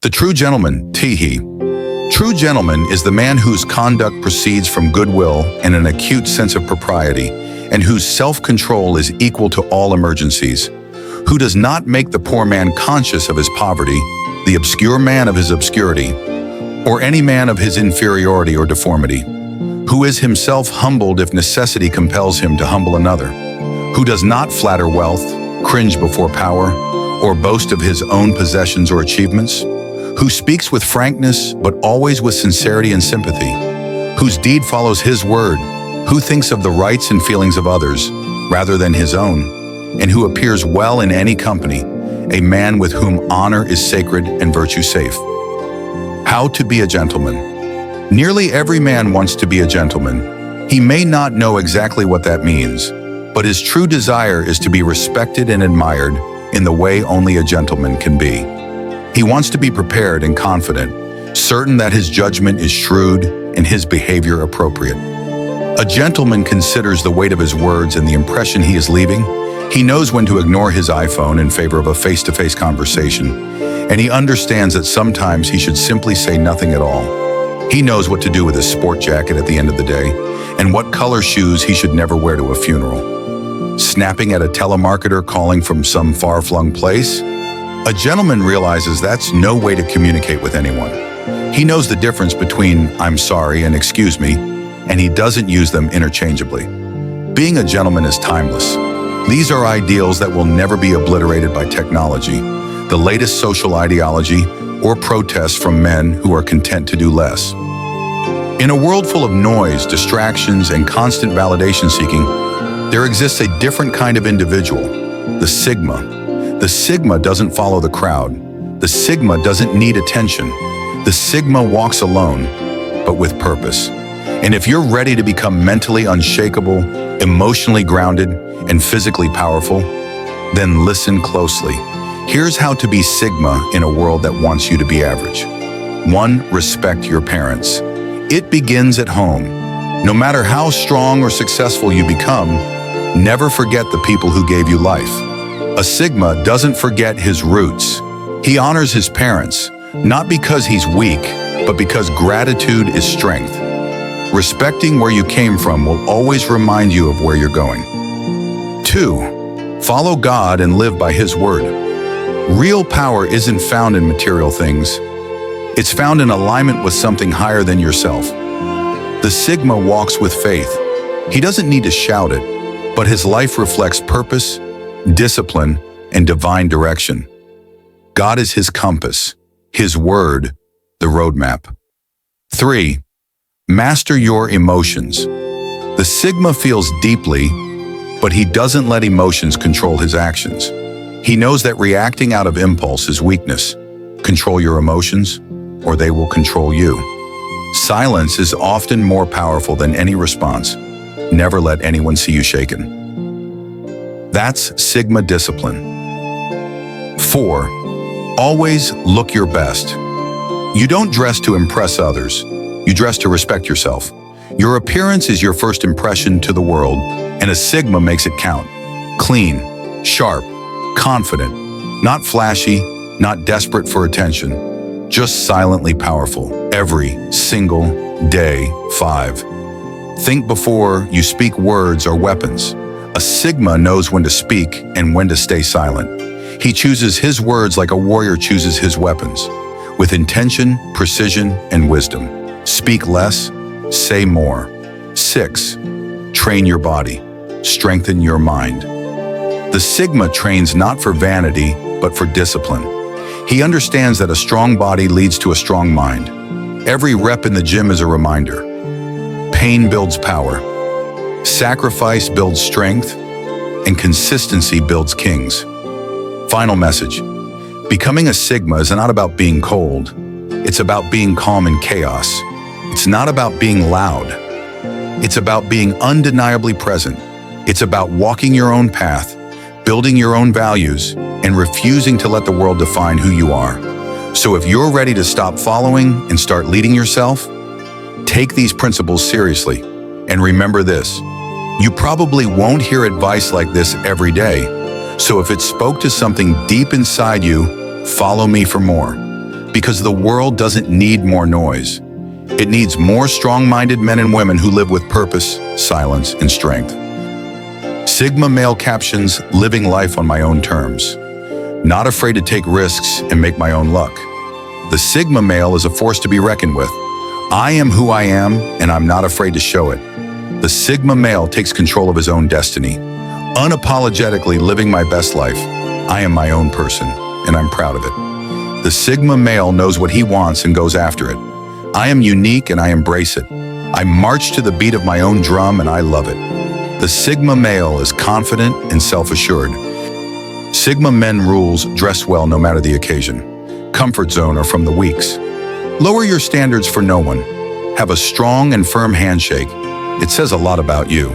The true gentleman, Teehee. True gentleman is the man whose conduct proceeds from goodwill and an acute sense of propriety, and whose self-control is equal to all emergencies, who does not make the poor man conscious of his poverty, the obscure man of his obscurity, or any man of his inferiority or deformity, who is himself humbled if necessity compels him to humble another, who does not flatter wealth, cringe before power, or boast of his own possessions or achievements, who speaks with frankness but always with sincerity and sympathy, whose deed follows his word, who thinks of the rights and feelings of others rather than his own, and who appears well in any company, a man with whom honor is sacred and virtue safe. How to be a gentleman. Nearly every man wants to be a gentleman. He may not know exactly what that means, but his true desire is to be respected and admired in the way only a gentleman can be. He wants to be prepared and confident, certain that his judgment is shrewd and his behavior appropriate. A gentleman considers the weight of his words and the impression he is leaving. He knows when to ignore his iPhone in favor of a face-to-face conversation, and he understands that sometimes he should simply say nothing at all. He knows what to do with his sport jacket at the end of the day, and what color shoes he should never wear to a funeral. Snapping at a telemarketer calling from some far-flung place? A gentleman realizes that's no way to communicate with anyone. He knows the difference between "I'm sorry" and "excuse me," and he doesn't use them interchangeably. Being a gentleman is timeless. These are ideals that will never be obliterated by technology, the latest social ideology, or protests from men who are content to do less. In a world full of noise, distractions, and constant validation seeking, there exists a different kind of individual, the Sigma. The Sigma doesn't follow the crowd. The Sigma doesn't need attention. The Sigma walks alone, but with purpose. And if you're ready to become mentally unshakable, emotionally grounded, and physically powerful, then listen closely. Here's how to be Sigma in a world that wants you to be average. 1. Respect your parents. It begins at home. No matter how strong or successful you become, never forget the people who gave you life. A Sigma doesn't forget his roots. He honors his parents, not because he's weak, but because gratitude is strength. Respecting where you came from will always remind you of where you're going. 2. Follow God and live by His word. Real power isn't found in material things. It's found in alignment with something higher than yourself. The Sigma walks with faith. He doesn't need to shout it, but his life reflects purpose, discipline, and divine direction. God is his compass, his word, the roadmap. 3. Master your emotions. The Sigma feels deeply, but he doesn't let emotions control his actions. He knows that reacting out of impulse is weakness. Control your emotions, or they will control you. Silence is often more powerful than any response. Never let anyone see you shaken. That's Sigma discipline. 4. Always look your best. You don't dress to impress others. You dress to respect yourself. Your appearance is your first impression to the world, and a Sigma makes it count. Clean, sharp, confident, not flashy, not desperate for attention, just silently powerful every single day. 5. Think before you speak words or weapons. A Sigma knows when to speak and when to stay silent. He chooses his words like a warrior chooses his weapons, with intention, precision, and wisdom. Speak less, say more. 6. Train your body. Strengthen your mind. The Sigma trains not for vanity, but for discipline. He understands that a strong body leads to a strong mind. Every rep in the gym is a reminder. Pain builds power. Sacrifice builds strength, and consistency builds kings. Final message. Becoming a Sigma is not about being cold. It's about being calm in chaos. It's not about being loud. It's about being undeniably present. It's about walking your own path, building your own values, and refusing to let the world define who you are. So if you're ready to stop following and start leading yourself, take these principles seriously. And remember this, you probably won't hear advice like this every day. So if it spoke to something deep inside you, follow me for more. Because the world doesn't need more noise. It needs more strong-minded men and women who live with purpose, silence, and strength. Sigma male captions, living life on my own terms. Not afraid to take risks and make my own luck. The Sigma male is a force to be reckoned with. I am who I am, and I'm not afraid to show it. The Sigma male takes control of his own destiny, unapologetically living my best life. I am my own person, and I'm proud of it. The Sigma male knows what he wants and goes after it. I am unique and I embrace it. I march to the beat of my own drum and I love it. The Sigma male is confident and self-assured. Sigma men rules dress well no matter the occasion. Comfort zone or from the weaks. Lower your standards for no one. Have a strong and firm handshake. It says a lot about you.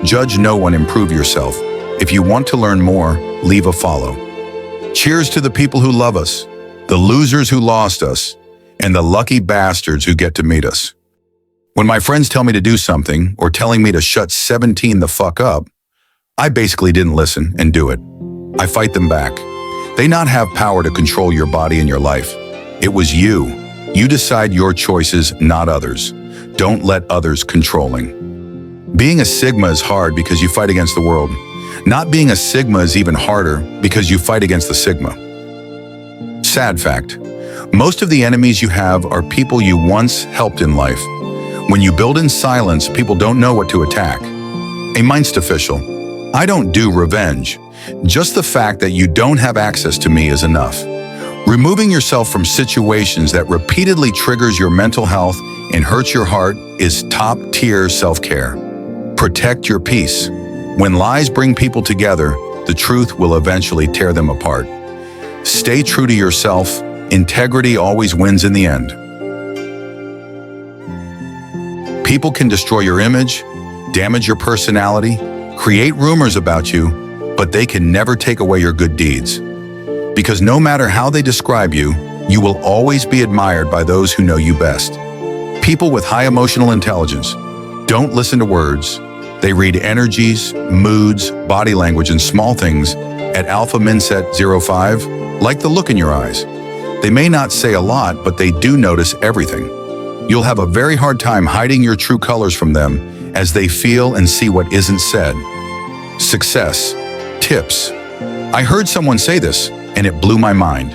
Judge no one, improve yourself. If you want to learn more, leave a follow. Cheers to the people who love us, the losers who lost us, and the lucky bastards who get to meet us. When my friends tell me to do something or telling me to shut 17 the fuck up, I basically didn't listen and do it. I fight them back. They not have power to control your body and your life. It was you. You decide your choices, not others. Don't let others controlling. Being a Sigma is hard because you fight against the world. Not being a Sigma is even harder because you fight against the Sigma. Sad fact. Most of the enemies you have are people you once helped in life. When you build in silence, people don't know what to attack. A Mindst official. I don't do revenge. Just the fact that you don't have access to me is enough. Removing yourself from situations that repeatedly triggers your mental health and hurts your heart is top-tier self-care. Protect your peace. When lies bring people together, the truth will eventually tear them apart. Stay true to yourself. Integrity always wins in the end. People can destroy your image, damage your personality, create rumors about you, but they can never take away your good deeds. Because no matter how they describe you, you will always be admired by those who know you best. People with high emotional intelligence don't listen to words. They read energies, moods, body language, and small things at Alpha Mindset 05, like the look in your eyes. They may not say a lot, but they do notice everything. You'll have a very hard time hiding your true colors from them as they feel and see what isn't said. Success. Tips. I heard someone say this, and it blew my mind.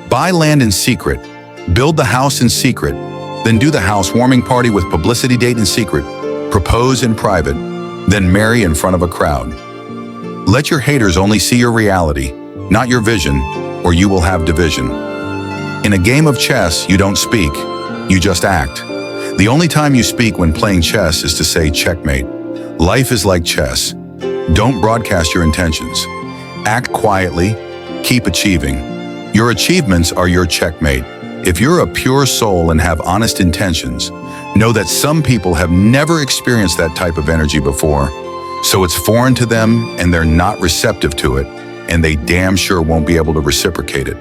Buy land in secret. Build the house in secret. Then do the housewarming party with publicity date in secret. Propose in private. Then marry in front of a crowd. Let your haters only see your reality, not your vision, or you will have division. In a game of chess, you don't speak, you just act. The only time you speak when playing chess is to say checkmate. Life is like chess. Don't broadcast your intentions. Act quietly, keep achieving. Your achievements are your checkmate. If you're a pure soul and have honest intentions, know that some people have never experienced that type of energy before, so it's foreign to them and they're not receptive to it, and they damn sure won't be able to reciprocate it.